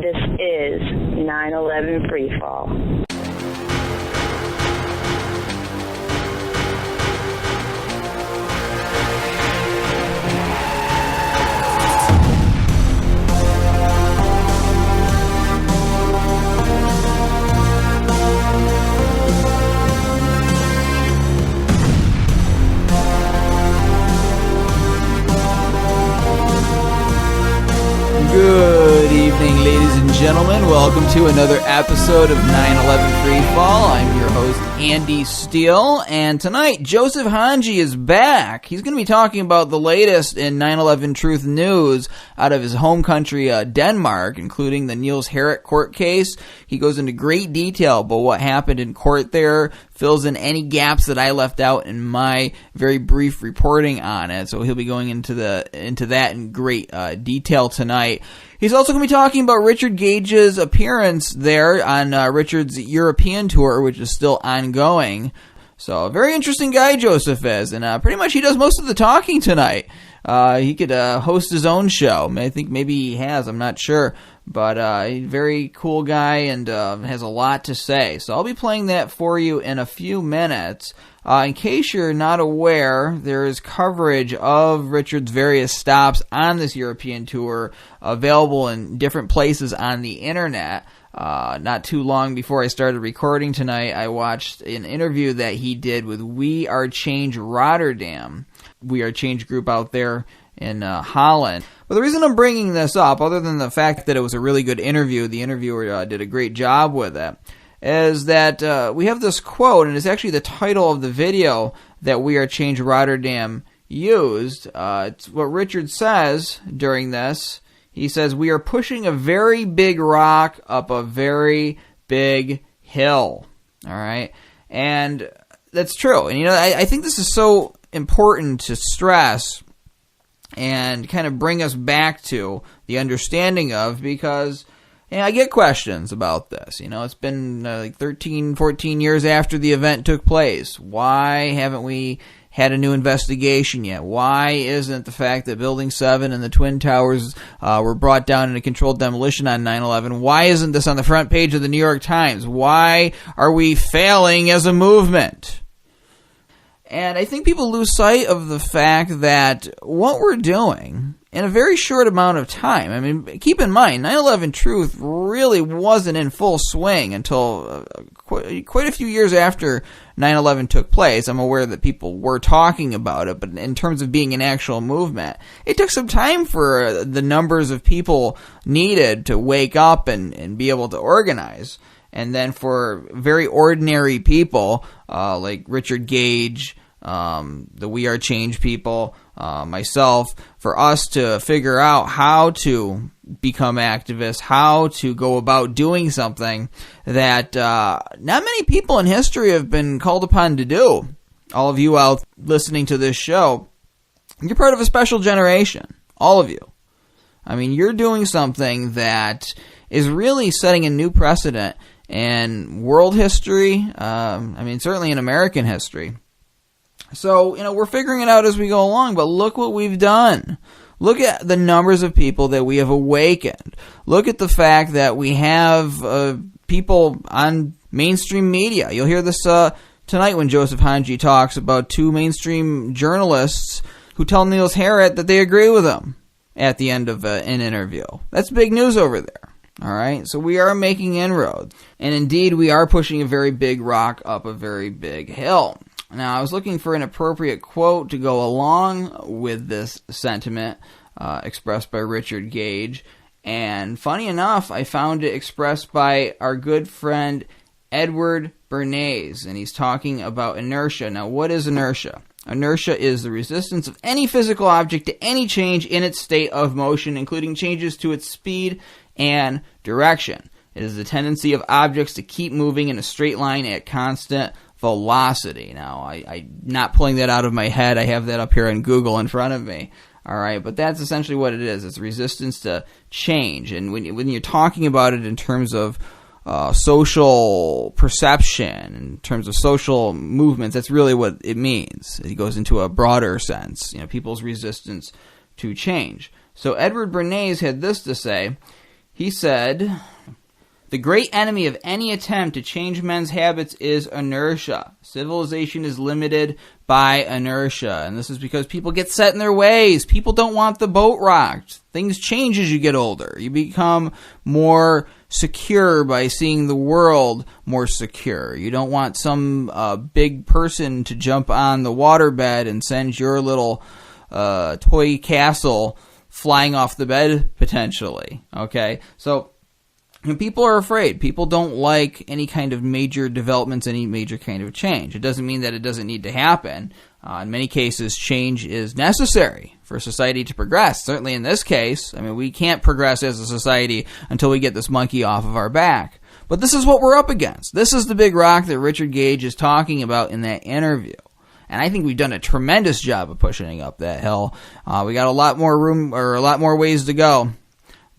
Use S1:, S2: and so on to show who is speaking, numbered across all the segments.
S1: this is 9/11 Freefall.
S2: Good evening, ladies and gentlemen. Welcome to another episode of 9/11 Freefall. I'm your host, Andy Steele, and tonight, Josef Hanji is back. He's going to be talking about the latest in 9/11 truth news out of his home country, Denmark, including the Niels Harrit court case. He goes into great detail about what happened in court there, fills in any gaps that I left out in my very brief reporting on it. So he'll be going into that in great detail tonight. He's also going to be talking about Richard Gage's appearance there on Richard's European tour, which is still ongoing. So a very interesting guy Josef is, and pretty much he does most of the talking tonight. He could host his own show. I think maybe he has, I'm not sure. But he's a very cool guy and has a lot to say. So I'll be playing that for you in a few minutes. In case you're not aware, there is coverage of Richard's various stops on this European tour available in different places on the internet. Not too long before I started recording tonight, I watched an interview that he did with We Are Change Rotterdam. We Are Change group out there in Holland. But the reason I'm bringing this up, other than the fact that it was a really good interview, the interviewer did a great job with it, is that we have this quote, and it's actually the title of the video that We Are Change Rotterdam used. It's what Richard says during this. He says, "We are pushing a very big rock up a very big hill." All right? And that's true. And, I think this is so important to stress and kind of bring us back to the understanding of, because I get questions about this. It's been like 13, 14 years after the event took place. Why haven't we had a new investigation yet? Why isn't the fact that Building 7 and the Twin Towers were brought down in a controlled demolition on 9/11, why isn't this on the front page of the New York Times? Why are we failing as a movement? And I think people lose sight of the fact that what we're doing in a very short amount of time, I mean, keep in mind, 9/11 truth really wasn't in full swing until quite a few years after 9/11 took place. I'm aware that people were talking about it, but in terms of being an actual movement, it took some time for the numbers of people needed to wake up and be able to organize. And then for very ordinary people like Richard Gage, the We Are Change people, myself, for us to figure out how to become activists, how to go about doing something that not many people in history have been called upon to do. All of you out listening to this show, you're part of a special generation. All of you. I mean, you're doing something that is really setting a new precedent in world history, certainly in American history. So, we're figuring it out as we go along, but look what we've done. Look at the numbers of people that we have awakened. Look at the fact that we have people on mainstream media. You'll hear this tonight when Josef Hanji talks about two mainstream journalists who tell Niels Harrit that they agree with him at the end of an interview. That's big news over there. All right, so we are making inroads. And indeed, we are pushing a very big rock up a very big hill. Now, I was looking for an appropriate quote to go along with this sentiment expressed by Richard Gage. And funny enough, I found it expressed by our good friend Edward Bernays. And he's talking about inertia. Now, what is inertia? Inertia is the resistance of any physical object to any change in its state of motion, including changes to its speed and direction. It is the tendency of objects to keep moving in a straight line at constant velocity. Now, I'm not pulling that out of my head. I have that up here on Google in front of me. All right, but that's essentially what it is. It's resistance to change. And when you're talking about it in terms of social perception, in terms of social movements, that's really what it means. It goes into a broader sense, people's resistance to change. So Edward Bernays had this to say. He said, "The great enemy of any attempt to change men's habits is inertia. Civilization is limited by inertia." And this is because people get set in their ways. People don't want the boat rocked. Things change as you get older. You become more secure by seeing the world more secure. You don't want some big person to jump on the waterbed and send your little toy castle flying off the bed, potentially. Okay? So, people are afraid. People don't like any kind of major developments, any major kind of change. It doesn't mean that it doesn't need to happen. In many cases, change is necessary for society to progress. Certainly in this case, I mean, we can't progress as a society until we get this monkey off of our back. But this is what we're up against. This is the big rock that Richard Gage is talking about in that interview. And I think we've done a tremendous job of pushing up that hill. We got a lot more room, or a lot more ways to go.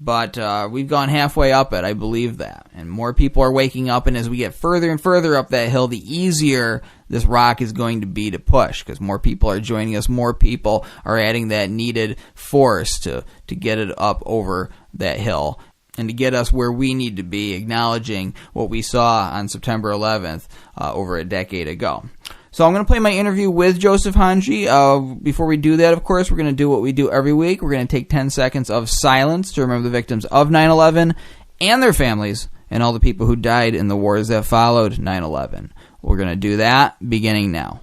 S2: But we've gone halfway up it, I believe that. And more people are waking up, and as we get further and further up that hill, the easier this rock is going to be to push, because more people are joining us, more people are adding that needed force to get it up over that hill, and to get us where we need to be, acknowledging what we saw on September 11th over a decade ago. So I'm going to play my interview with Josef Hanji. Before we do that, of course, we're going to do what we do every week. We're going to take 10 seconds of silence to remember the victims of 9/11 and their families and all the people who died in the wars that followed 9/11. We're going to do that beginning now.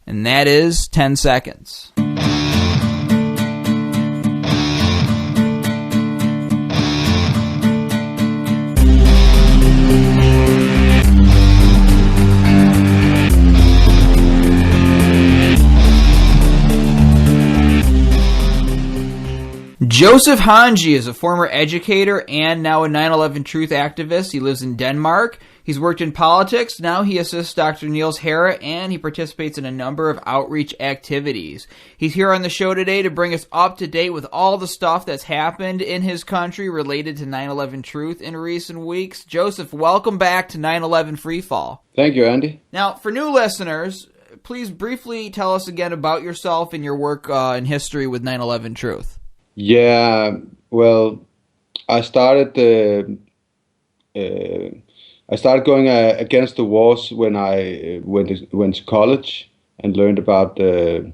S2: And that is 10 seconds. Josef Hanji is a former educator and now a 9/11 truth activist. He lives in Denmark. He's worked in politics. Now he assists Dr. Niels Harrit, and he participates in a number of outreach activities. He's here on the show today to bring us up to date with all the stuff that's happened in his country related to 9/11 truth in recent weeks. Josef, welcome back to 9/11 Freefall.
S3: Thank you, Andy.
S2: Now, for new listeners, please briefly tell us again about yourself and your work in history with 9/11 truth.
S3: Yeah, well, I started going against the wars when I went to college and learned about the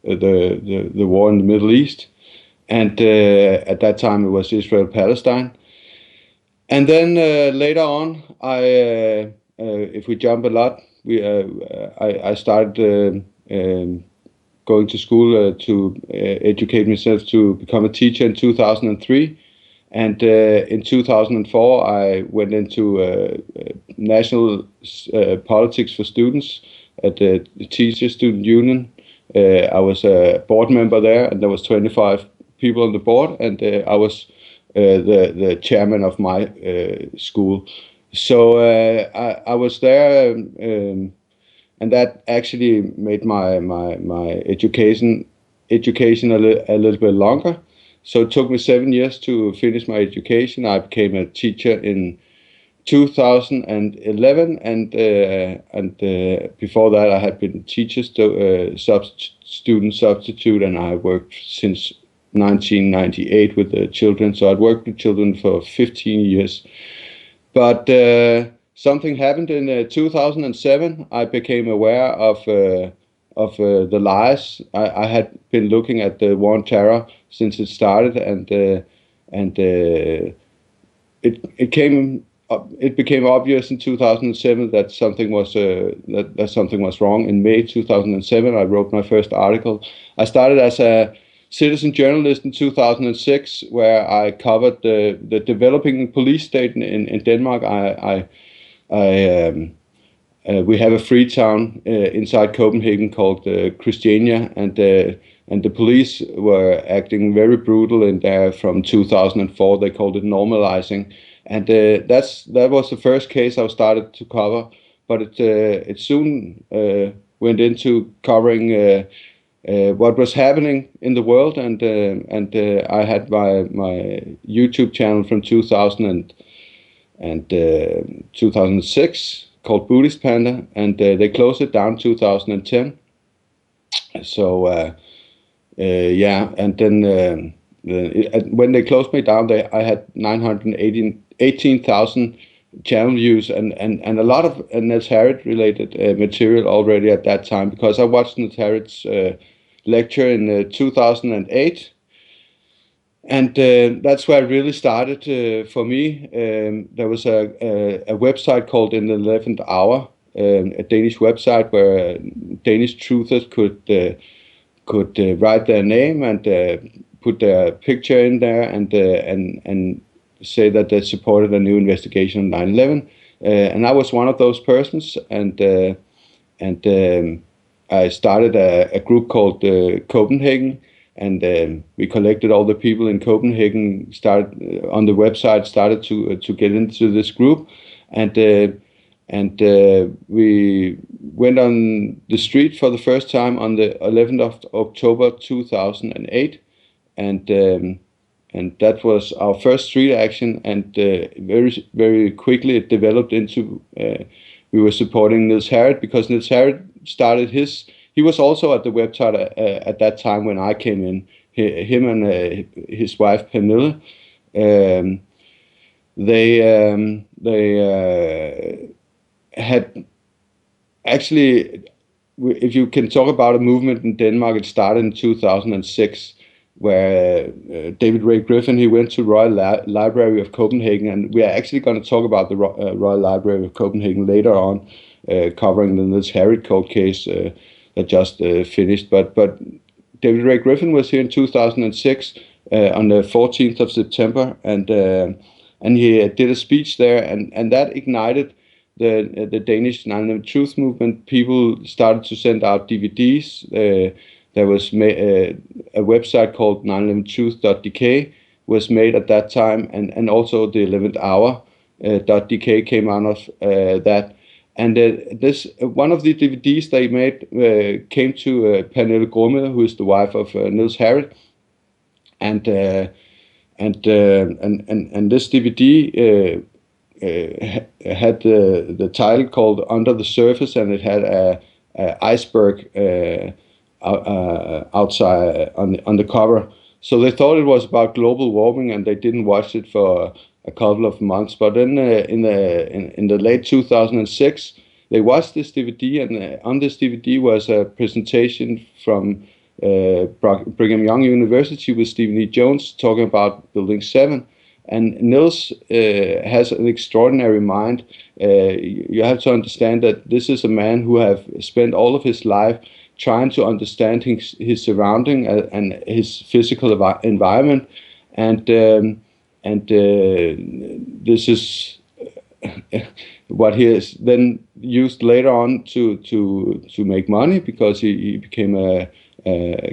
S3: war in the Middle East, and at that time it was Israel-Palestine. And then later on, if we jump a lot, I started going to school to educate myself to become a teacher in 2003. And in 2004, I went into national politics for students at the Teacher Student Union. I was a board member there, and there was 25 people on the board, and I was the chairman of my school. So I was there, and that actually made my education a little bit longer. So it took me 7 years to finish my education. I became a teacher in 2011, and before that I had been teacher, student substitute, and I worked since 1998 with the children. So I'd worked with children for 15 years. But something happened in 2007. I became aware of the lies. I had been looking at the war on terror since it started, and it became obvious in 2007 that something was that something was wrong. In May 2007, I wrote my first article. I started as a citizen journalist in 2006, where I covered the developing police state in Denmark. We have a free town inside Copenhagen called Christiania, and the police were acting very brutal in there from 2004. They called it normalizing, and that was the first case I started to cover. But it soon went into covering what was happening in the world, and I had my YouTube channel from 2006 called Buddhist Panda, and they closed it down 2010. So yeah, and then when they closed me down, I had 918,000 channel views and a lot of Niels Harrit related material already at that time, because I watched Niels Harrit's lecture in 2008. And that's where it really started for me. There was a website called In the 11th Hour, a Danish website where Danish truthers could write their name and put their picture in there and say that they supported a new investigation on 9/11. And I was one of those persons, and I started a group called Copenhagen, and we collected all the people in Copenhagen. Started on the website, started to get into this group, and we went on the street for the first time on the 11th of October 2008, and that was our first street action. And very very quickly it developed into we were supporting Niels Harrit, because Niels Harrit started his. He was also at the website at that time when I came in. Him and his wife Pernille, they had actually, if you can talk about a movement in Denmark, it started in 2006, where David Ray Griffin, he went to Royal Library of Copenhagen, and we are actually going to talk about the Royal Library of Copenhagen later on, covering the Niels Harrit cold case that just finished. But David Ray Griffin was here in 2006 on the 14th of September, and he did a speech there, and that ignited the Danish 9/11 Truth movement. People started to send out DVDs. There was a website called 911truth.dk was made at that time, and also the 11th hour .dk came out of that. And this one of the DVDs they made came to Pernille Grumme, who is the wife of Niels Harrit, and this DVD had the title called Under the Surface, and it had a iceberg outside on the cover. So they thought it was about global warming, and they didn't watch it for a couple of months. But then in the late 2006, they watched this DVD, and on this DVD was a presentation from Brigham Young University with Stephen E. Jones talking about Building 7. And Niels has an extraordinary mind. You have to understand that this is a man who have spent all of his life trying to understand his surrounding and his physical environment, and this is what he has then used later on to make money, because he became a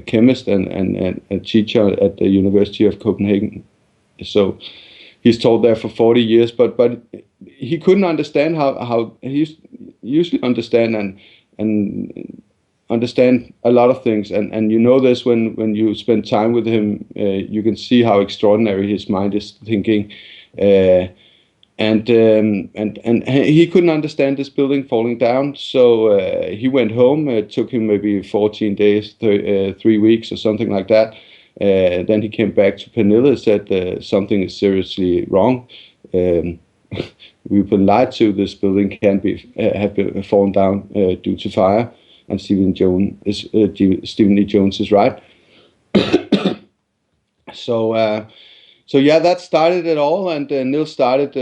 S3: chemist and a teacher at the University of Copenhagen. So he's taught there for 40 years, but he couldn't understand how he usually understand and understand a lot of things, and you know this when you spend time with him. You can see how extraordinary his mind is thinking, and he couldn't understand this building falling down. So he went home. It took him maybe 14 days, 3 weeks or something like that. Then he came back to Pernille and said something is seriously wrong. We've been lied to. This building can have been fallen down due to fire. And Stephen E. Jones is right. So yeah, that started it all, and Niels started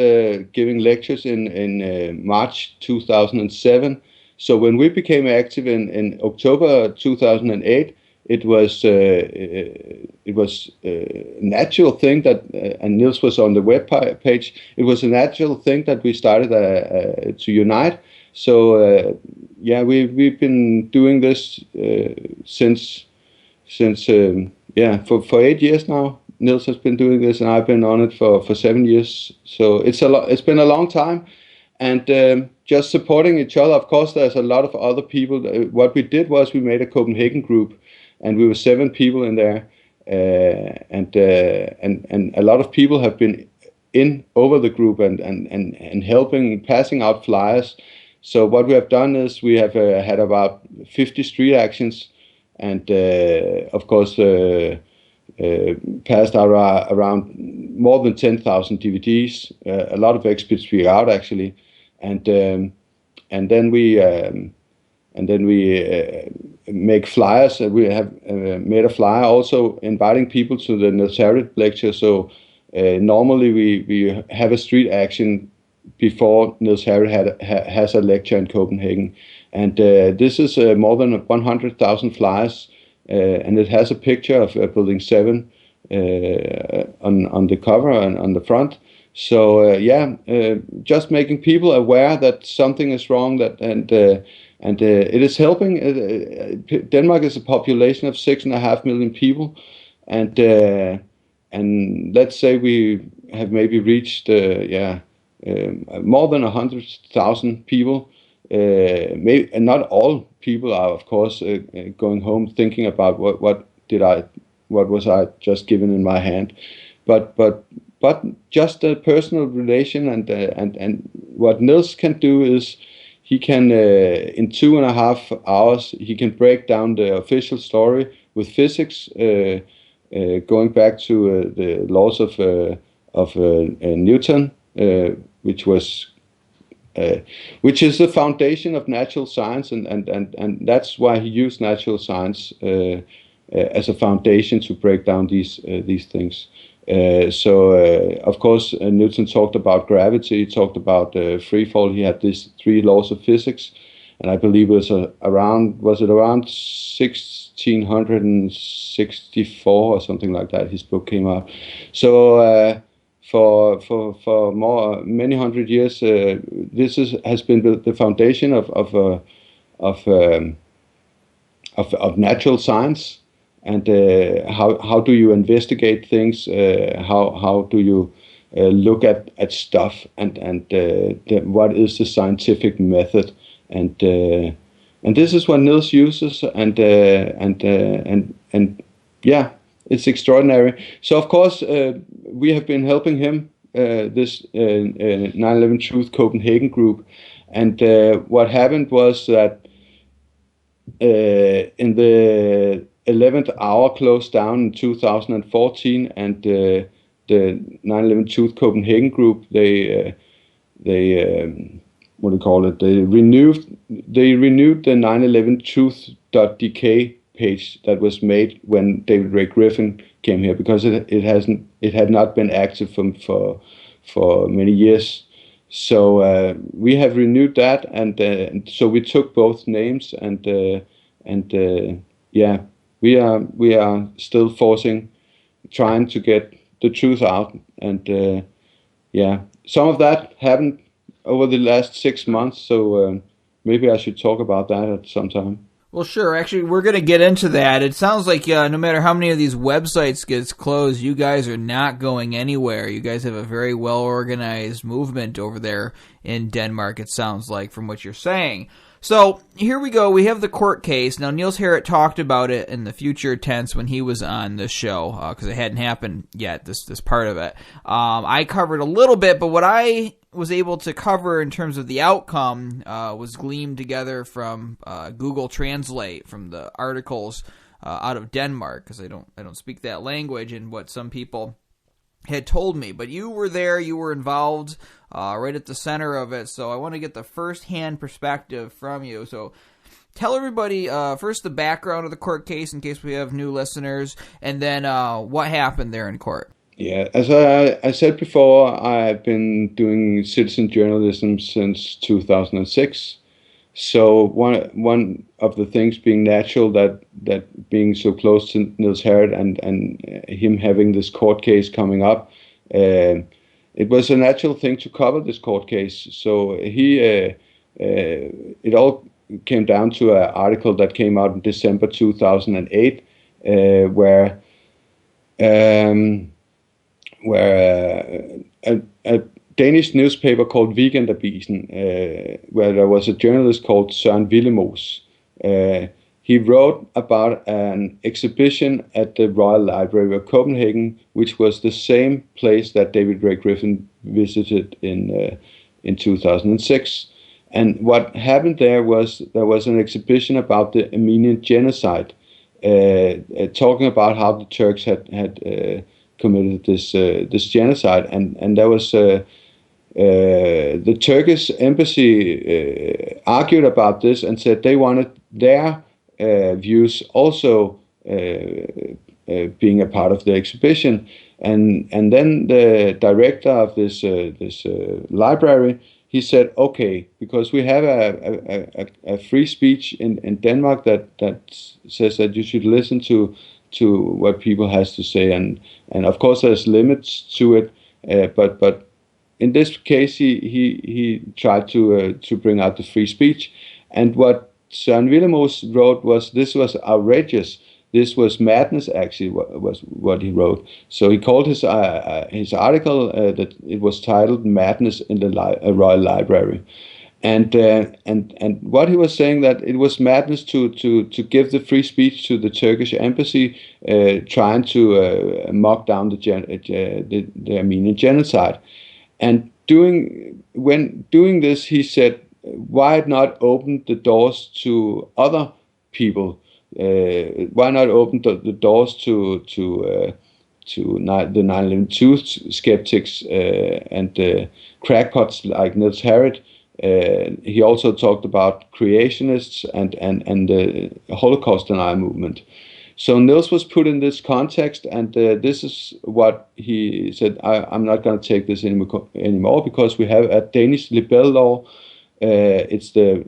S3: giving lectures in March 2007. So when we became active in October 2008, it was a natural thing that, and Niels was on the web page. It was a natural thing that we started to unite. So yeah, we've been doing this since for 8 years now. Niels has been doing this, and I've been on it for 7 years. So it's been a long time, and just supporting each other. Of course, there's a lot of other people. What we did was we made a Copenhagen group, and we were 7 people in there, and a lot of people have been in over the group and helping, passing out flyers. So what we have done is we have had about 50 street actions, and of course passed out around more than 10,000 DVDs. A lot of exhibits we out actually, and then we make flyers. We have made a flyer also inviting people to the Niels Harrit lecture. So normally we have a street action before Niels Harrit has a lecture in Copenhagen, and this is more than 100,000 flyers, and it has a picture of Building 7 on the cover and on the front. So just making people aware that something is wrong, and it is helping. Denmark is a population of 6.5 million people, and let's say we have maybe reached more than 100,000 people. Maybe and not all people are, of course, going home thinking about what was I just given in my hand, but just a personal relation, and what Niels can do is he can in 2.5 hours he can break down the official story with physics, going back to the laws of Newton, which is the foundation of natural science, and that's why he used natural science as a foundation to break down these things. Of course, Newton talked about gravity, he talked about free fall. He had these 3 laws of physics, and I believe it was around 1664 or something like that. His book came out. So for many hundred years, this has been the foundation of natural science. And how do you investigate things? How do you look at stuff? And what is the scientific method? And this is what Niels uses. And it's extraordinary. So of course we have been helping him, this 9/11 Truth Copenhagen group. And what happened was that in the 11th hour closed down in 2014, and the 9/11 Truth Copenhagen group, they what do you call it? They renewed the 9/11truth.dk page that was made when David Ray Griffin came here, because it had not been active for many years. So we have renewed that, and so we took both names, and we are still trying to get the truth out, and some of that happened over the last 6 months, so maybe I should talk about that at some time.
S2: Well, sure. Actually, we're going to get into that. It sounds like no matter how many of these websites gets closed, you guys are not going anywhere. You guys have a very well-organized movement over there in Denmark, it sounds like, from what you're saying. So here we go. We have the court case. Now, Niels Harrit talked about it in the future tense when he was on this show, because it hadn't happened yet, this part of it. I covered a little bit, but what I was able to cover in terms of the outcome was gleaned together from Google Translate, from the articles out of Denmark, because I don't speak that language, and what some people had told me. But you were there, you were involved right at the center of it, so I want to get the first-hand perspective from you. So tell everybody first the background of the court case in case we have new listeners, and then what happened there in court.
S3: Yeah, as I said before, I've been doing citizen journalism since 2006. So one of the things being natural, that being so close to Niels Harrit and him having this court case coming up, it was a natural thing to cover this court case. So it all came down to an article that came out in December 2008, where a Danish newspaper called Weekendavisen, where there was a journalist called Søren Willemoes. He wrote about an exhibition at the Royal Library of Copenhagen, which was the same place that David Ray Griffin visited in 2006. And what happened there was an exhibition about the Armenian genocide. talking about how the Turks had committed this genocide, and there was the Turkish embassy argued about this and said they wanted their views also being a part of the exhibition, and then the director of this library, he said, okay, because we have a free speech in Denmark that says that you should listen to what people has to say, and of course there's limits to it, but in this case he tried to bring out the free speech, and what Søren Willemoes wrote was this was outrageous. This was madness, actually, was what he wrote. So he called his article that it was titled "Madness in the Royal Library," and what he was saying that it was madness to give the free speech to the Turkish embassy, trying to mock down the Armenian genocide, and when doing this, he said, why not open the doors to other people? Why not open the doors to the 9/11 truth skeptics and crackpots like Niels Harrit? He also talked about creationists and the Holocaust denial movement. So Niels was put in this context, and this is what he said, I'm not going to take this anymore because we have a Danish libel law. It's the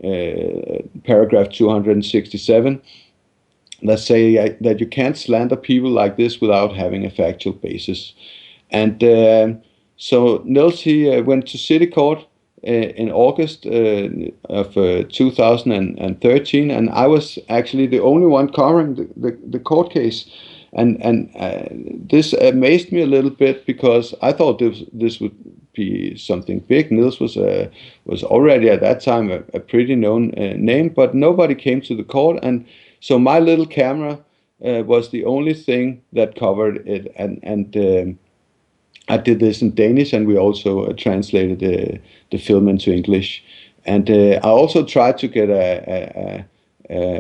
S3: paragraph 267. Let's say that you can't slander people like this without having a factual basis. And so Niels, he went to City Court in August of 2013, and I was actually the only one covering the court case. And this amazed me a little bit because I thought this would be something big. Niels was already at that time a pretty known name, but nobody came to the court, and so my little camera was the only thing that covered it, and I did this in Danish, and we also translated the film into English. And I also tried to get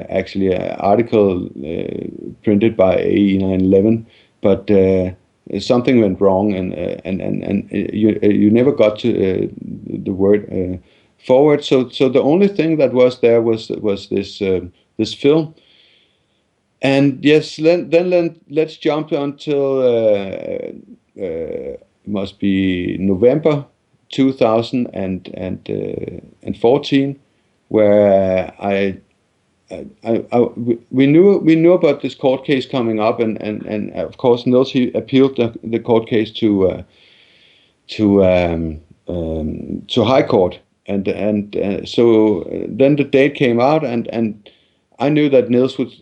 S3: actually an article printed by AE 9/11, but something went wrong, and you never got to the word forward. So the only thing that was there was this film. And yes, then let's jump until it must be November 2014, where we knew about this court case coming up, and of course Niels, he appealed the court case to High Court, and so then the date came out, and I knew that Niels would.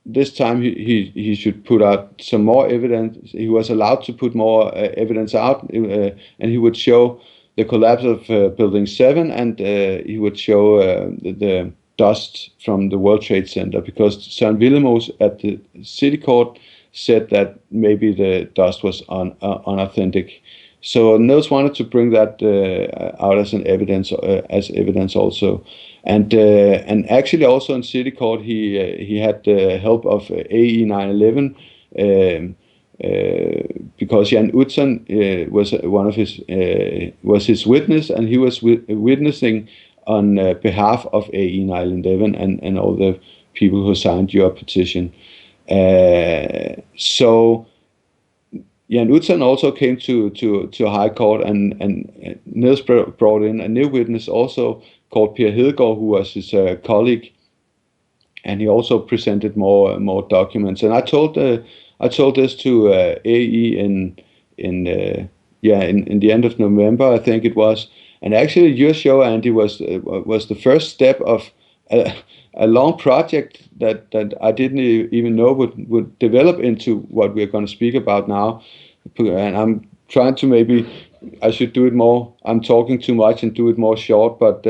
S3: This time he should put out some more evidence. He was allowed to put more evidence out, and he would show the collapse of Building 7, and he would show the dust from the World Trade Center, because Søren Willemoes at the City Court said that maybe the dust was unauthentic. So Niels wanted to bring that out as evidence also. And actually also in City Court he had the help of AE 9/11 because Jan Utzon was one of was his witness, and he was witnessing on behalf of AE 9/11 and all the people who signed your petition. So Jan Utzon also came to High Court, and Niels brought in a new witness also called Per Hedegaard, who was his colleague, and he also presented more documents. And I told this to AE in the end of November, I think it was. And actually, your show, Andy, was the first step of a long project that I didn't even know would develop into what we're going to speak about now. And I'm trying to, maybe I should do it more. I'm talking too much and do it more short. But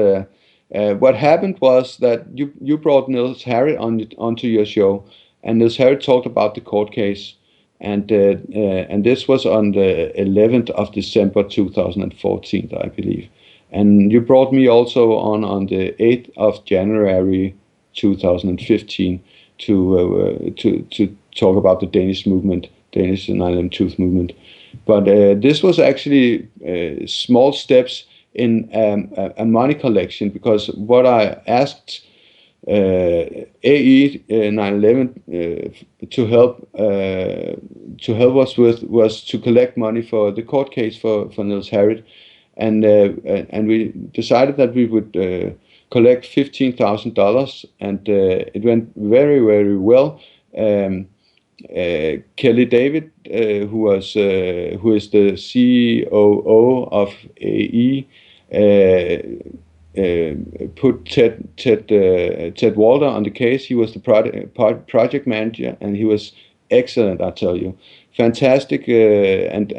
S3: what happened was that you brought Niels Harrit onto your show, and Niels Harrit talked about the court case, and this was on the 11th of December 2014, I believe. And you brought me also on the 8th of January 2015, to talk about the Danish movement, Danish 9/11 Truth movement. But this was actually small steps in a money collection, because what I asked AE 9/11 to help us with was to collect money for the court case for Niels Harrit, and we decided that we would collect $15,000, and it went very, very well. Kelly David, who is the COO of AE, put Ted Walter on the case. He was the project manager, and he was excellent, I tell you, fantastic. And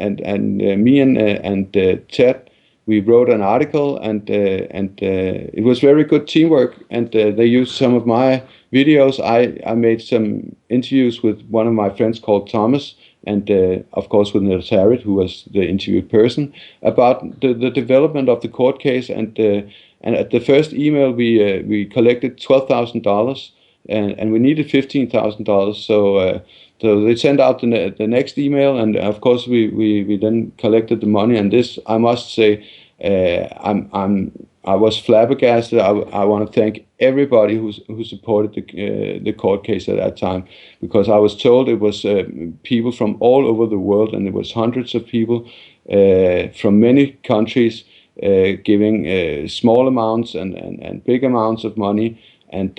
S3: me and Ted, we wrote an article, and it was very good teamwork. And they used some of my videos. I made some interviews with one of my friends called Thomas, and of course with Niels Harrit, who was the interviewed person, about the development of the court case. And at the first email, we collected $12,000, and we needed $15,000. So they sent out the next email, and of course we then collected the money. And this, I must say, I was flabbergasted. I want to thank everybody who supported the court case at that time, because I was told it was people from all over the world, and it was hundreds of people from many countries giving small amounts and big amounts of money, and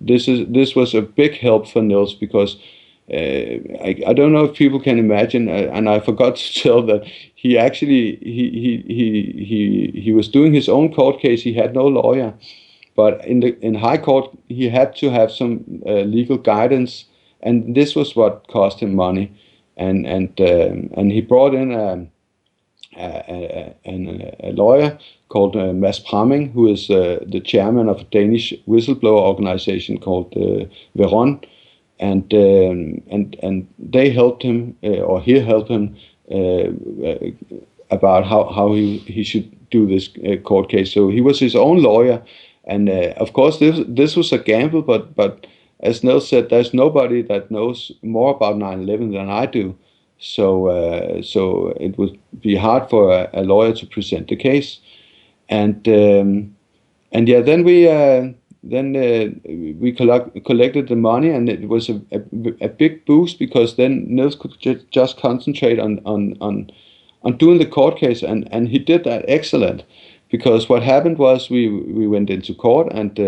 S3: this was a big help for Niels, because I don't know if people can imagine, and I forgot to tell that he actually he was doing his own court case. He had no lawyer, but in high court he had to have some legal guidance, and this was what cost him money, and he brought in a lawyer called Mads Pramming, who is the chairman of a Danish whistleblower organization called Veron. And they helped him, or he helped him about how he should do this court case. So he was his own lawyer, and of course this was a gamble. But as Niels said, there's nobody that knows more about 9/11 than I do. So it would be hard for a lawyer to present the case, and yeah, then we collected the money, and it was a big boost, because then Niels could just concentrate on doing the court case, and he did that excellent. Because what happened was we went into court, and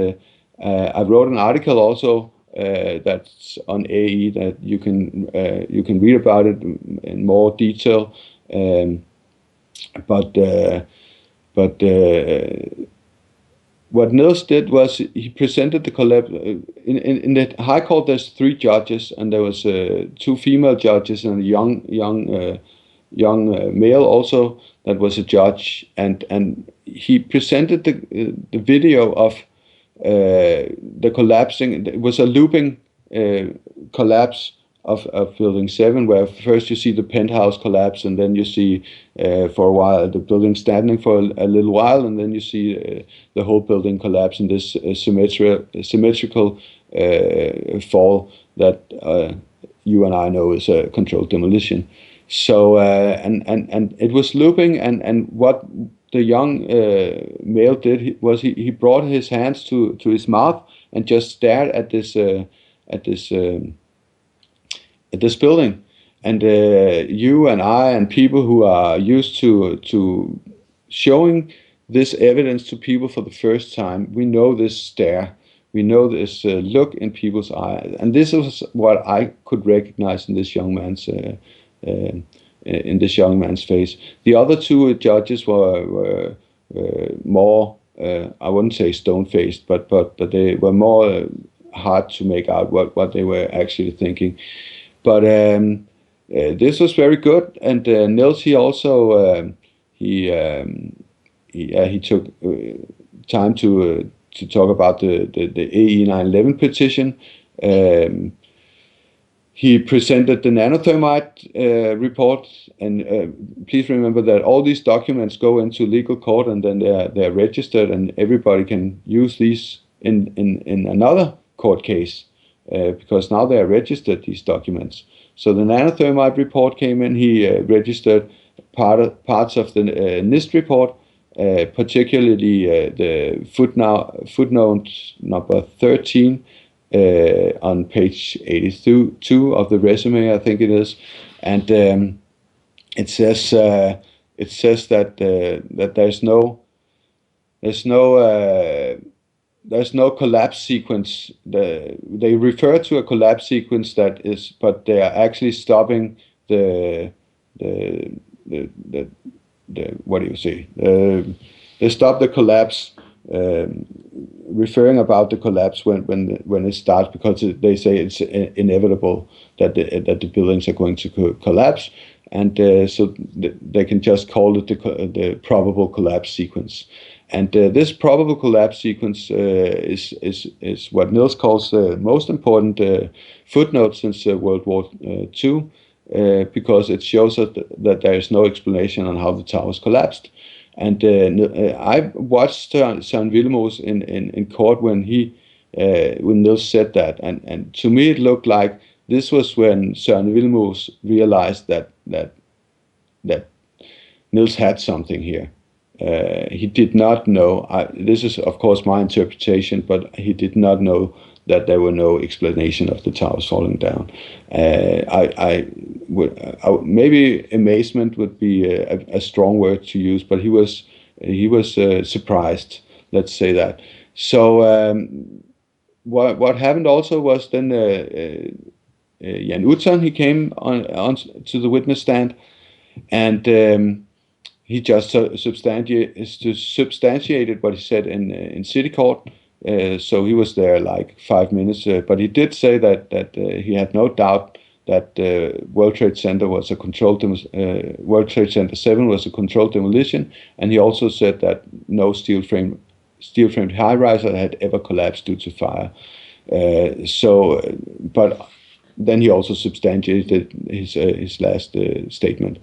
S3: I wrote an article also that's on AE that you can read about it in more detail, but what Niels did was he presented the collapse. In the High Court, there's 3 judges, and there was 2 female judges and a young male also that was a judge. And he presented the video of the collapsing. It was a looping collapse of Building 7, where first you see the penthouse collapse, and then you see for a while the building standing for a little while, and then you see the whole building collapse in this symmetrical fall that you and I know is a controlled demolition. So and it was looping, and what the young male did was he brought his hands to his mouth and just stared at this building. And you and I and people who are used to showing this evidence to people for the first time, we know this stare, we know this look in people's eyes, and this is what I could recognize in this young man's face. The other 2 judges were more, I wouldn't say stone-faced, but they were more hard to make out what they were actually thinking. But this was very good, and Niels, he also he took time to talk about the AE 9/11 petition. He presented the nanothermite report, and please remember that all these documents go into legal court, and then they're registered, and everybody can use these in another court case because now they are registered, these documents. So the nanothermite report came in. He registered parts of the NIST report, particularly the footnote number 13 on page 82 of the resume, I think it is, and it says that there's no collapse sequence. They refer to a collapse sequence but they are actually stopping the what do you say? They stop the collapse, referring about the collapse when it starts, because they say it's inevitable that the buildings are going to collapse, and so they can just call it the probable collapse sequence. And this probable collapse sequence is what Niels calls the most important footnote since World War II, because it shows us that there is no explanation on how the towers collapsed. And I watched Søren Willemoes in court when Niels said that, and to me it looked like this was when Søren Willemoes realized that Niels had something here. He did not know. This is, of course, my interpretation, but he did not know that there were no explanation of the towers falling down. Maybe amazement would be a strong word to use, but he was surprised. Let's say that. So what happened also was then Jan Utzon, he came on to the witness stand, and he just substantiated what he said in city court. So he was there like 5 minutes, but he did say that he had no doubt that World Trade Center was a controlled World Trade Center 7 was a controlled demolition, and he also said that no steel-framed high-riser had ever collapsed due to fire. But then he also substantiated his last statement.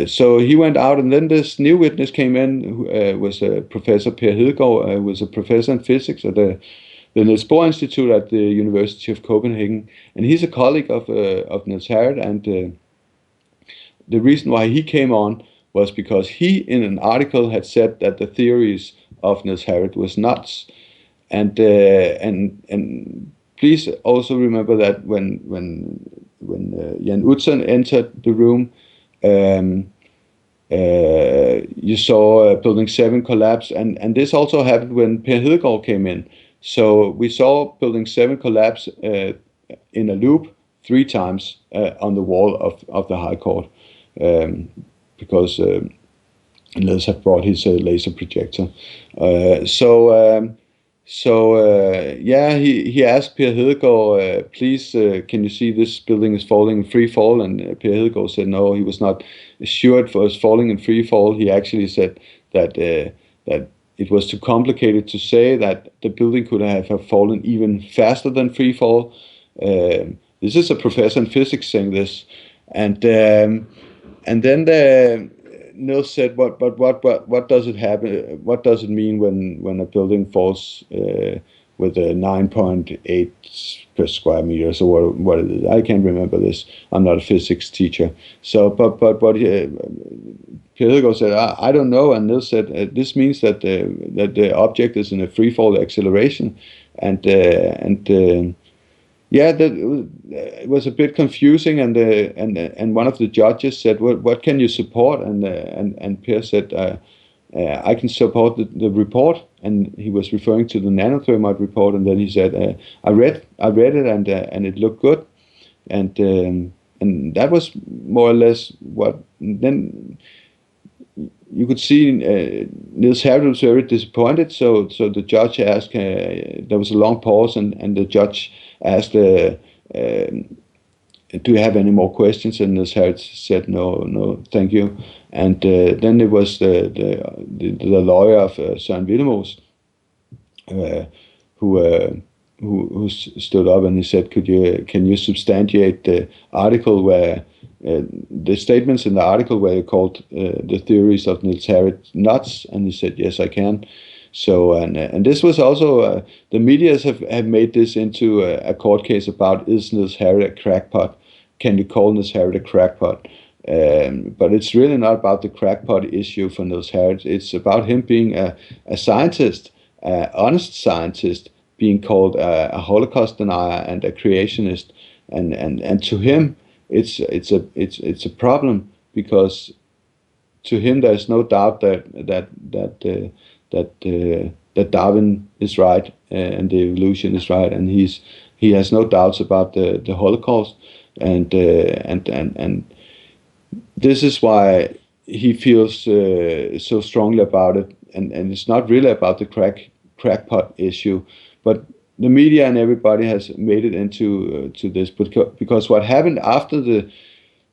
S3: So he went out, and then this new witness came in, who was Professor Per Hedegaard, who was a professor in physics at the Niels Bohr Institute at the University of Copenhagen, and he's a colleague of Niels Harrit. And the reason why he came on was because he, in an article, had said that the theories of Niels Harrit was nuts, and please also remember that when Jan Utzon entered the room, you saw Building 7 collapse, and this also happened when Per Hedegaard came in. So we saw Building 7 collapse in a loop 3 times on the wall of the High Court, because Niels had brought his laser projector. He asked Per Hedegaard, please, can you see this building is falling in free fall? And Per Hedegaard said no, he was not assured for us falling in free fall. He actually said that it was too complicated to say that the building could have fallen even faster than free fall. This is a professor in physics saying this, and then Niels said, "What does it happen? What does it mean when a building falls with a 9.8 per square meters, or what it is? I can't remember this. I'm not a physics teacher. So, but Per Hedegaard said, I don't know, and Niels said this means that the object is in a free fall acceleration, and it was a bit confusing, and one of the judges said, "What can you support?" And Per said, "I can support the report," and he was referring to the nanothermite report. And then he said, "I read it, and it looked good," and that was more or less what. Then you could see Niels Harrit was very disappointed. So the judge asked. There was a long pause, and the judge asked, "Do you have any more questions?" And Niels Harrit said, "No, thank you." And then it was the lawyer of Søren Willemoes who stood up, and he said, "Can you substantiate the article where the statements in the article where you called the theories of Niels Harrit nuts?" And he said, "Yes, I can." So and this was also the medias have made this into a court case about, is Niels Harrit a crackpot? Can you call Niels Harrit a crackpot? But it's really not about the crackpot issue for Niels Harrit. It's about him being a scientist, an honest scientist, being called a Holocaust denier and a creationist, and to him it's a problem, because to him there's no doubt that Darwin is right and the evolution is right, and he has no doubts about the Holocaust, and this is why he feels so strongly about it, and it's not really about the crackpot issue, but the media and everybody has made it into to this, because what happened after the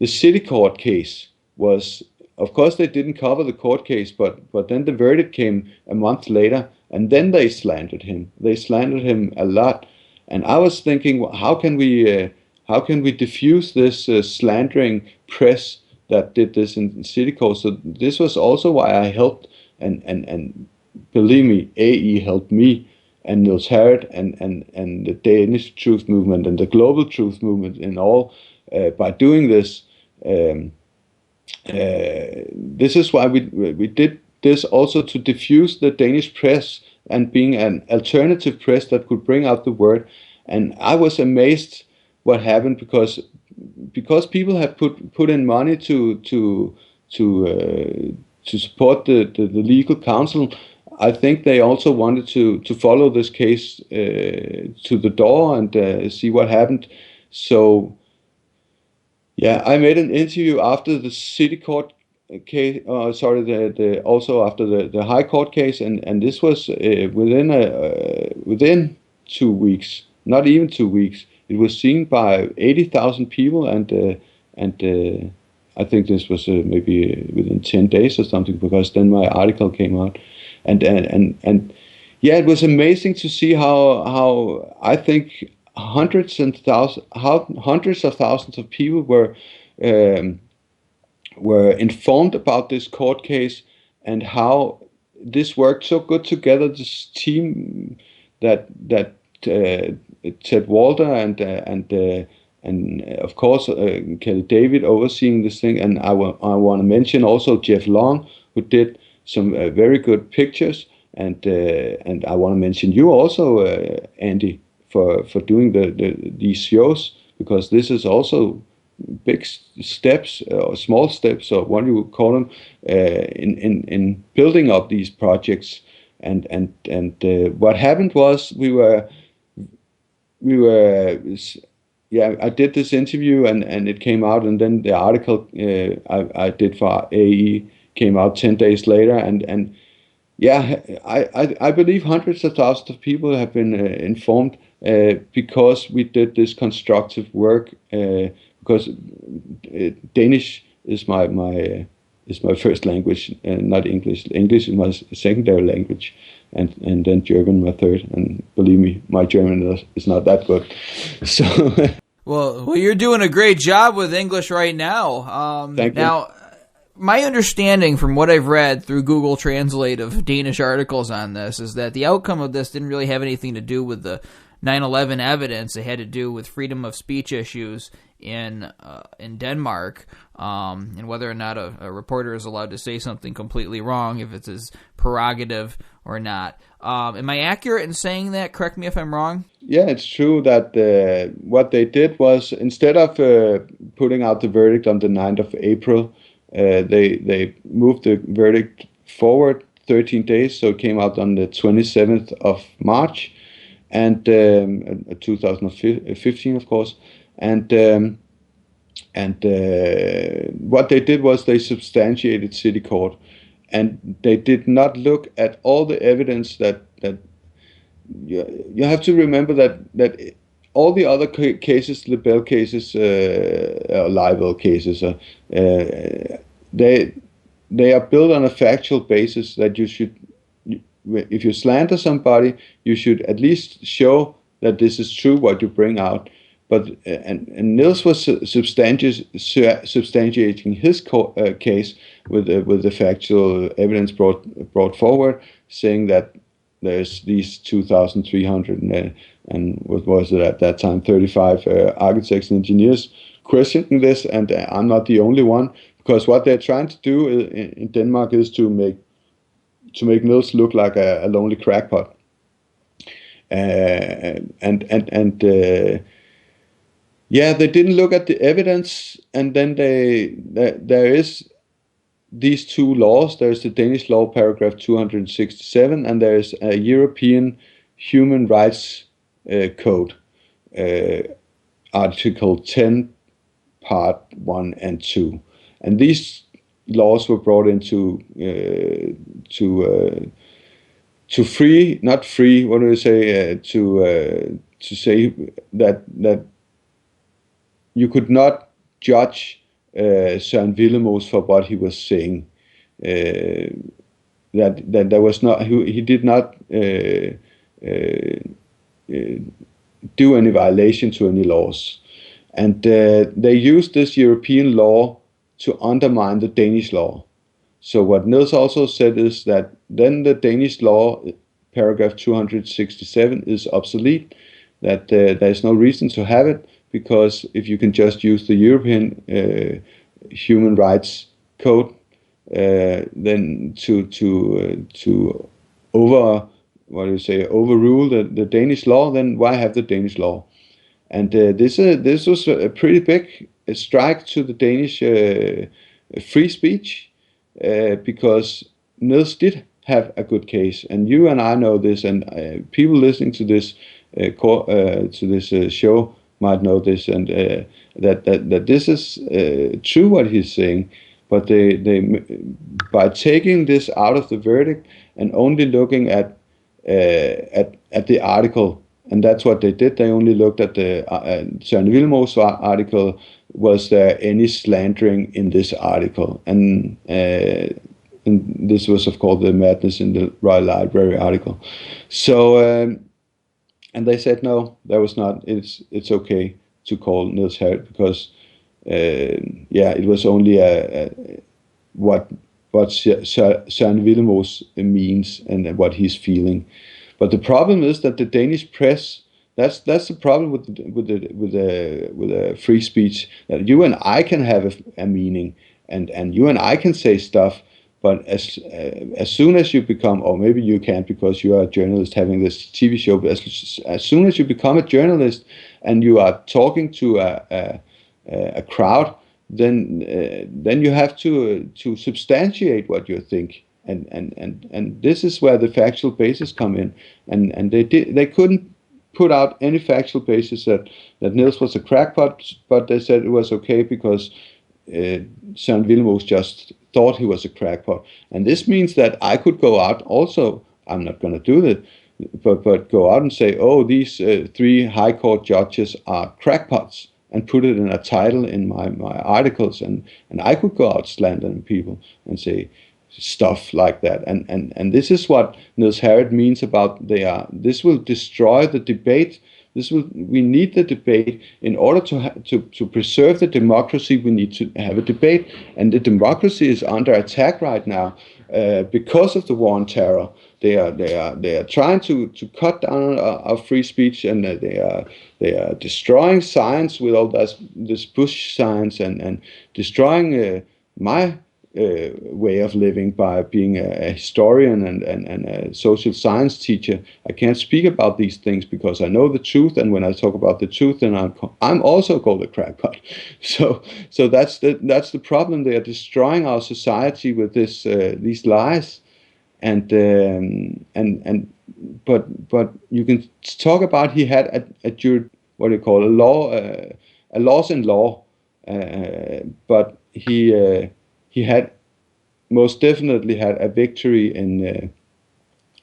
S3: city court case was, of course, they didn't cover the court case, but then the verdict came a month later, and then they slandered him. They slandered him a lot, and I was thinking, well, how can we diffuse this slandering press that did this in city court? So this was also why I helped, and believe me, AE helped me and Niels Harrit and the Danish truth movement and the global truth movement and all by doing this. This is why we did this, also to diffuse the Danish press and being an alternative press that could bring out the word. And I was amazed what happened, because people have put in money to support the legal counsel. I think they also wanted to follow this case to the door and see what happened. So yeah, I made an interview after the city court case. Also after the high court case, and this was within 2 weeks, not even 2 weeks. It was seen by 80,000 people, and I think this was maybe within 10 days or something, because then my article came out, and yeah, it was amazing to see how I think hundreds of thousands of people were informed about this court case, and how this worked so good together. This team that Ted Walter and of course Kelly David overseeing this thing, and I want to mention also Jeff Long, who did some very good pictures, and I want to mention you also, Andy, for doing these shows, because this is also big steps or small steps, or what you would call them, in building up these projects. And what happened was we were I did this interview, and it came out, and then the article I did for AE came out 10 days later, and yeah, I believe hundreds of thousands of people have been informed because we did this constructive work, because Danish is my first language, not English. English is my secondary language, and then German my third. And believe me, my German is not that good. So,
S2: well, you're doing a great job with English right now.
S3: Thank you.
S2: Now, my understanding from what I've read through Google Translate of Danish articles on this is that the outcome of this didn't really have anything to do with the 9/11 evidence. It had to do with freedom of speech issues in Denmark, and whether or not a reporter is allowed to say something completely wrong, if it's his prerogative or not. Am I accurate in saying that? Correct me if I'm wrong.
S3: Yeah, it's true that what they did was, instead of putting out the verdict on the 9th of April, they moved the verdict forward 13 days, so it came out on the 27th of March, and 2015, of course. And what they did was they substantiated city court, and they did not look at all the evidence that you have to remember that all the other cases, the Bell cases, libel cases, they are built on a factual basis that you should, if you slander somebody, you should at least show that this is true what you bring out. But and Niels was substantiating his case with the factual evidence brought forward, saying that there's these 2,300 and what was it at that time, 35 architects and engineers questioning this, and I'm not the only one, because what they're trying to do in Denmark is to make Niels look like a lonely crackpot. They didn't look at the evidence, and then there is these two laws. There's the Danish law, paragraph 267, and there's a European human rights code, article 10, part 1 and 2. And these laws were brought into to free, not free, what do you say, to say that you could not judge Søren Willemoes for what he was saying. That there was not, he did not do any violation to any laws. And they used this European law to undermine the Danish law. So what Niels also said is that then the Danish law, paragraph 267, is obsolete, that there's no reason to have it, because if you can just use the European human rights code, then to overrule the Danish law, then why have the Danish law? And this was a pretty big strike to the Danish free speech, because Niels did have a good case, and you and I know this, and people listening to this show might know this, and that this is true what he's saying. But they by taking this out of the verdict and only looking at the article, and that's what they did. They only looked at the Søren Willemoes article. Was there any slandering in this article? And this was, of course, the Madness in the Royal Library article. So, and they said no, there was not. It's okay to call Niels Harrit, because it was only what Søren Willemoes means and what he's feeling. But the problem is that the Danish press, that's the problem with the free speech, that you and I can have a meaning, and you and I can say stuff, but as soon as you become, or maybe you can't because you are a journalist having this TV show, but as soon as you become a journalist and you are talking to a crowd, then you have to substantiate what you think. And this is where the factual basis come in, and they couldn't put out any factual basis that Niels was a crackpot, but they said it was okay because Søren Willemoes just thought he was a crackpot. And this means that I could go out also, I'm not going to do that, but go out and say, oh, these 3 high court judges are crackpots, and put it in a title in my articles, and I could go out slandering people and say stuff like that, and this is what Niels Harrit means about this will destroy the debate. We need the debate in order to preserve the democracy. We need to have a debate, and the democracy is under attack right now because of the war on terror. They are trying to cut down our free speech, and they are destroying science with all this Bush science, and destroying my way of living by being a historian and a social science teacher. I can't speak about these things because I know the truth, and when I talk about the truth, then I'm also called a crackpot. So that's the problem. They are destroying our society with these lies, but you can talk about he had a loss in law, but he had most definitely had a victory in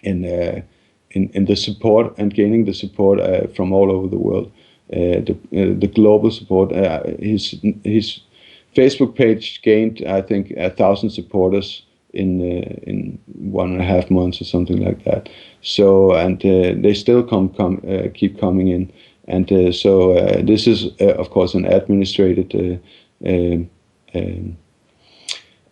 S3: the support and gaining the support from all over the world, the global support. His Facebook page gained, I think, 1,000 supporters in 1.5 months or something like that. So, and they still keep coming in, and so this is of course an administrated.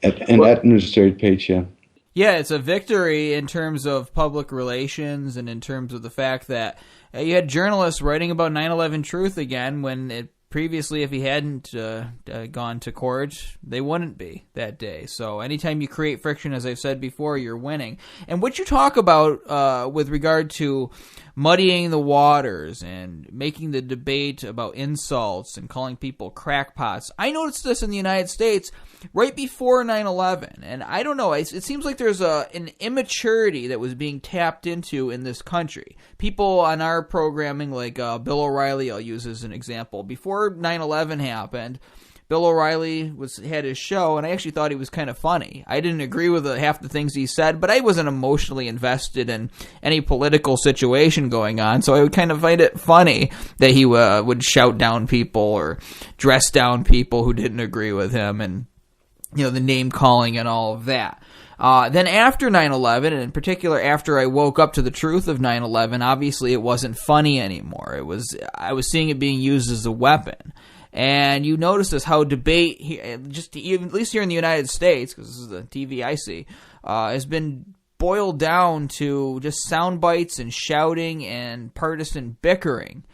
S3: An administrative page, yeah.
S2: Yeah, it's a victory in terms of public relations and in terms of the fact that you had journalists writing about 9/11 truth again when previously, if he hadn't gone to court, they wouldn't be that day. So anytime you create friction, as I've said before, you're winning. And what you talk about with regard to muddying the waters and making the debate about insults and calling people crackpots, I noticed this in the United States right before 9/11. And I don't know, it seems like there's an immaturity that was being tapped into in this country. People on our programming, like Bill O'Reilly, I'll use as an example. Before 9/11 happened, Bill O'Reilly had his show, and I actually thought he was kind of funny. I didn't agree with half the things he said, but I wasn't emotionally invested in any political situation going on, so I would kind of find it funny that he would shout down people or dress down people who didn't agree with him, and the name calling and all of that. Then after 9/11, and in particular after I woke up to the truth of 9/11, obviously it wasn't funny anymore. I was seeing it being used as a weapon. And you notice this, how debate, just at least here in the United States, because this is the TV I see, has been boiled down to just sound bites and shouting and partisan bickering.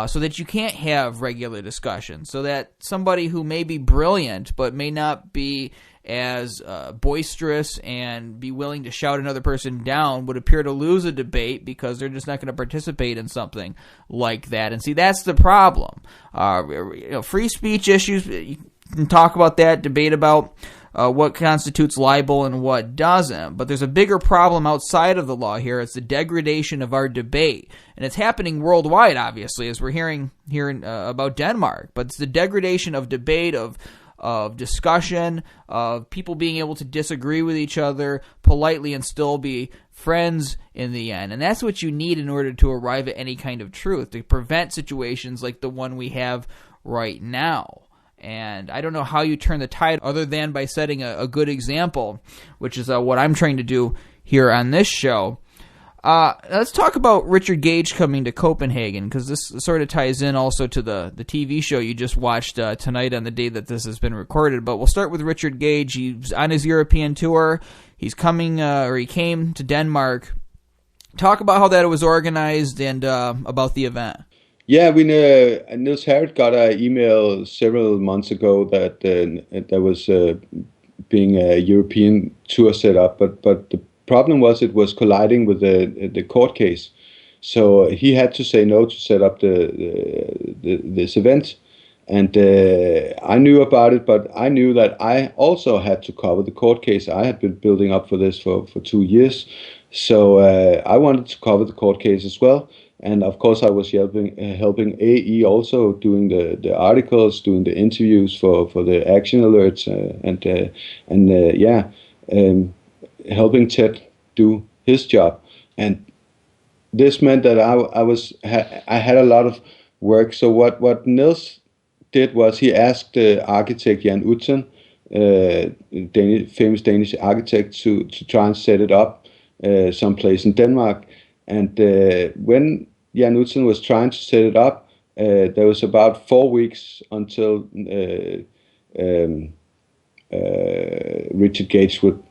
S2: So that you can't have regular discussion, so that somebody who may be brilliant but may not be as boisterous and be willing to shout another person down would appear to lose a debate because they're just not going to participate in something like that. And see, that's the problem. Free speech issues, you can talk about that, debate about what constitutes libel and what doesn't. But there's a bigger problem outside of the law here. It's the degradation of our debate. And it's happening worldwide, obviously, as we're hearing about Denmark. But it's the degradation of debate, of discussion, of people being able to disagree with each other politely and still be friends in the end. And that's what you need in order to arrive at any kind of truth, to prevent situations like the one we have right now. And I don't know how you turn the tide other than by setting a good example, which is what I'm trying to do here on this show. Let's talk about Richard Gage coming to Copenhagen, because this sort of ties in also to the TV show you just watched tonight on the day that this has been recorded. But we'll start with Richard Gage. He's on his European tour. He's coming, or he came to Denmark. Talk about how that was organized and about the event.
S3: Yeah, Niels Harrit got an email several months ago that there was being a European tour set up, but the problem was it was colliding with the court case, so he had to say no to set up this event. And I knew about it, but I knew that I also had to cover the court case. I had been building up for this for 2 years, so I wanted to cover the court case as well. And of course, I was helping AE also, doing the articles, doing the interviews for the action alerts, helping Ted do his job. And this meant that I had a lot of work. So what Niels did was he asked the architect Jan Utzon, famous Danish architect, to try and set it up someplace in Denmark. And when Jan Utzon was trying to set it up, there was about 4 weeks until Richard Gage would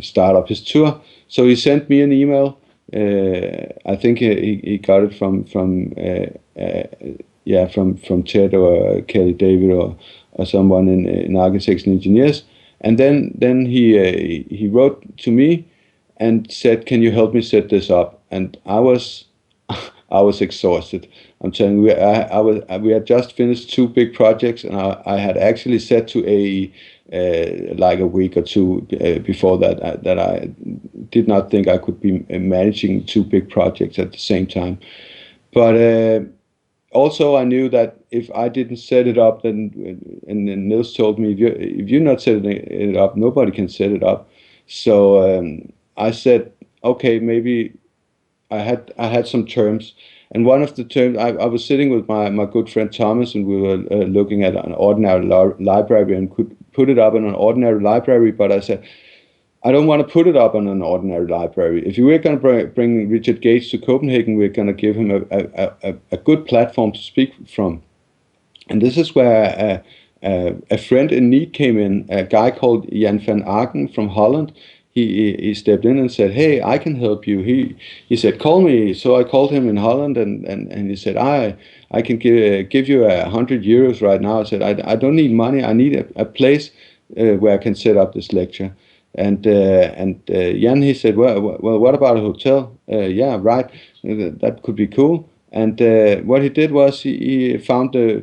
S3: start up his tour. So he sent me an email. I think he got it from Ted or Kelly David or someone in Architects and Engineers. And then he wrote to me and said, "Can you help me set this up?" And I was exhausted. I'm telling you, we had just finished 2 big projects, and I had actually said to AE like a week or 2 before that I did not think I could be managing 2 big projects at the same time. But also I knew that if I didn't set it up, then Niels told me, if you're not setting it up, nobody can set it up. So I said, okay, maybe I had some terms, and one of the terms, I was sitting with my good friend Thomas, and we were looking at an ordinary library and could put it up in an ordinary library. But I said, I don't want to put it up on an ordinary library. If we're going to bring Richard Gage to Copenhagen, we're going to give him a good platform to speak from. And this is where a friend in need came in, a guy called Jan van Aken from Holland. he stepped in and said, "Hey, I can help you." He said, "Call me." So I called him in Holland, and he said, "I can give you €100 right now." I said, "I don't need money. I need a place where I can set up this lecture." And Jan, he said, "Well, what about a hotel?" Yeah, right. That could be cool. And what he did was he found the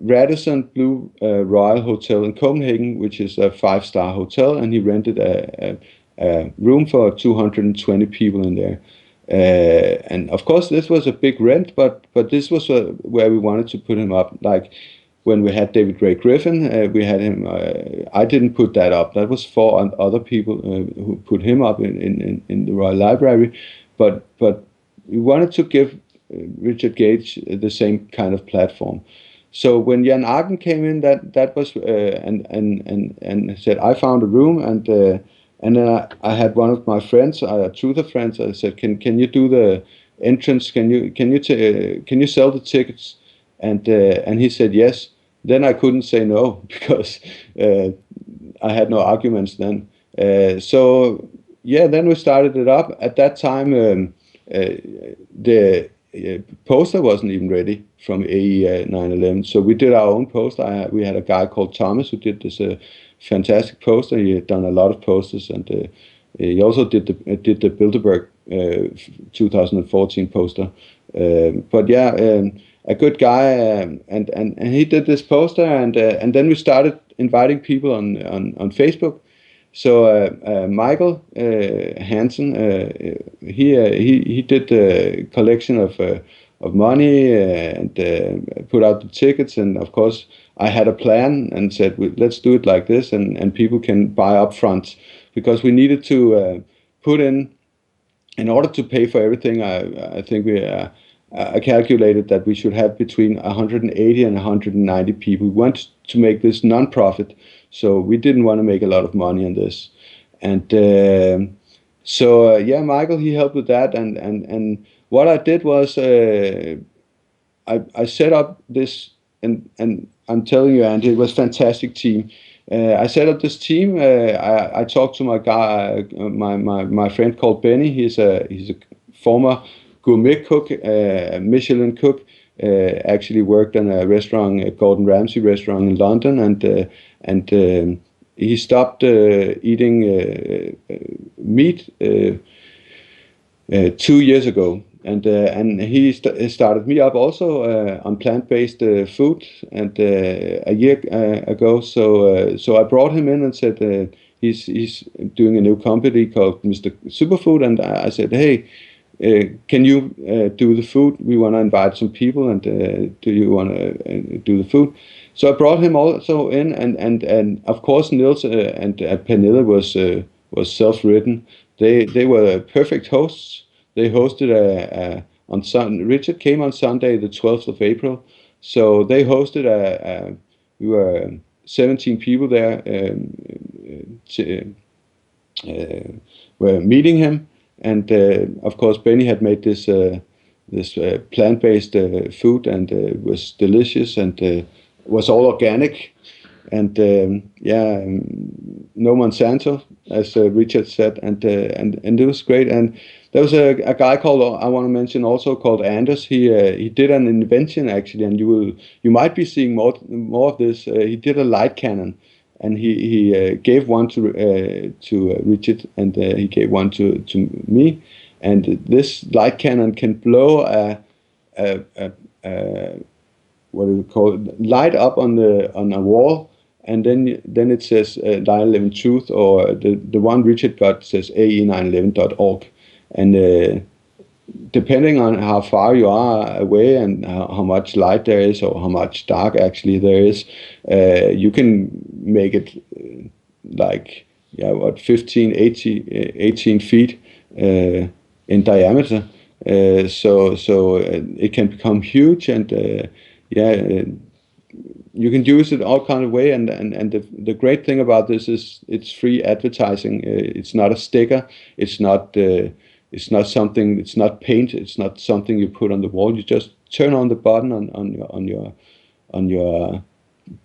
S3: Radisson Blue Royal Hotel in Copenhagen, which is a 5-star hotel, and he rented a room for 220 people in there. And of course, this was a big rent, but this was where we wanted to put him up. Like when we had David Ray Griffin, we had him. I didn't put that up. That was for other people who put him up in the Royal Library. But we wanted to give Richard Gage the same kind of platform. So when Jan Arden came in, that was and said, "I found a room," and then I had one of my friends, a truther friends. I said, "Can you do the entrance? Can you sell the tickets?" And he said yes. Then I couldn't say no because I had no arguments then. So yeah, then we started it up. At that time, the poster wasn't even ready from AE 9/11, so we did our own poster. We had a guy called Thomas who did this fantastic poster. He had done a lot of posters, and he also did the Bilderberg 2014 poster. But yeah, a good guy, and he did this poster, and then we started inviting people on Facebook. So Michael Hansen, he did the collection of money and put out the tickets, and of course I had a plan and said, let's do it like this, and people can buy up front, because we needed to put in order to pay for everything. I think I calculated that we should have between 180 and 190 people. We want to make this non-profit, so we didn't want to make a lot of money on this. And so Michael, he helped with that. And what I did was I set up this, and I'm telling you, Andy, it was a fantastic team. I set up this team. I talked to my guy, my friend called Benny. He's a former gourmet cook, Michelin cook. Actually worked in a restaurant, a Gordon Ramsay restaurant in London, and he stopped eating meat 2 years ago, and he started me up also on plant-based food, and a year ago. So I brought him in and said he's doing a new company called Mr. Superfood, and I said, hey, can you do the food? We want to invite some people, and do you want to do the food? So I brought him also in, and of course Niels and Pernille was self-written. They were perfect hosts. They hosted on Sunday. Richard came on Sunday, the 12th of April. So they hosted we were 17 people there. Were meeting him. And of course, Benny had made this plant-based food, and it was delicious, and was all organic, and no Monsanto, as Richard said, and it was great. And there was a guy called, I want to mention also, called Anders. He did an invention actually, and you might be seeing more of this. He did a light cannon. And he gave one to Richard, and he gave one to me. And this light cannon can blow what do you call it? Light up on a wall, and then it says 9/11 Truth, or the one Richard got says ae911.org, and depending on how far you are away and how much light there is, or how much dark actually there is, you can make it 15, 18 feet in diameter. So it can become huge, and you can use it all kind of way. And the great thing about this is it's free advertising. It's not a sticker. It's not something. It's not paint. It's not something you put on the wall. You just turn on the button on your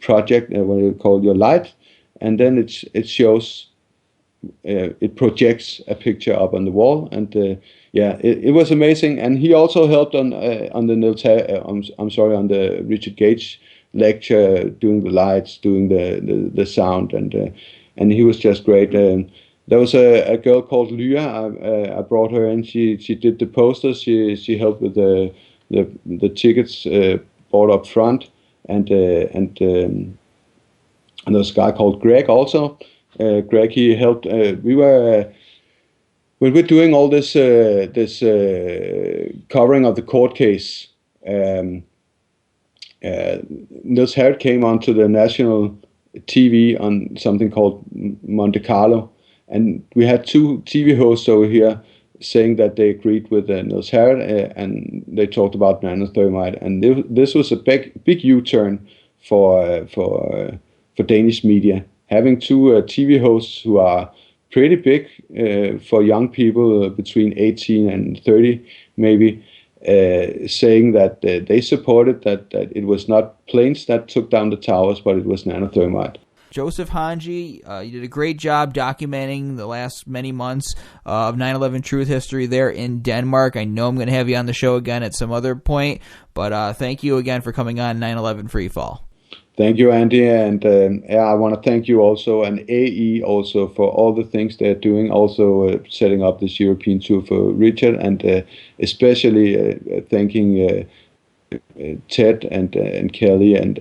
S3: project, what you call your light, and then it shows it projects a picture up on the wall, and it was amazing. And he also helped on the on the Richard Gage lecture, doing the lights, doing the sound, and he was just great. There was a girl called Lyra. I brought her in. She did the posters. She helped with the tickets bought up front, and there's a guy called Greg also. Greg, he helped. We were doing all this covering of the court case. Niels Harrit came onto the national TV on something called Monte Carlo, and we had two TV hosts over here saying that they agreed with Niels Harrit, and they talked about nanothermite, and this was a big U-turn for Danish media, having two TV hosts who are pretty big for young people between 18 and 30 maybe, saying that they supported that it was not planes that took down the towers, but it was nanothermite.
S2: Josef Hanji, you did a great job documenting the last many months of 9/11 truth history there in Denmark. I know I'm going to have you on the show again at some other point, but thank you again for coming on 9/11 Freefall.
S3: Thank you, Andy, and I want to thank you also, and AE also, for all the things they're doing, also setting up this European tour for Richard, and especially thanking Ted and Kelly and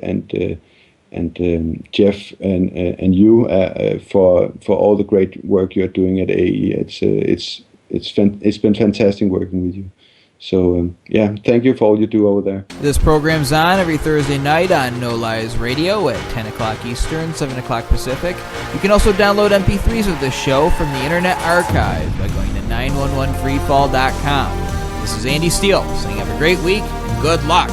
S3: Jeff and you for all the great work you're doing at AE. It's been fantastic working with you. So, thank you for all you do over there.
S2: This program's on every Thursday night on No Lies Radio at 10 o'clock Eastern, 7 o'clock Pacific. You can also download MP3s of this show from the Internet Archive by going to 911freefall.com. This is Andy Steele saying have a great week and good luck.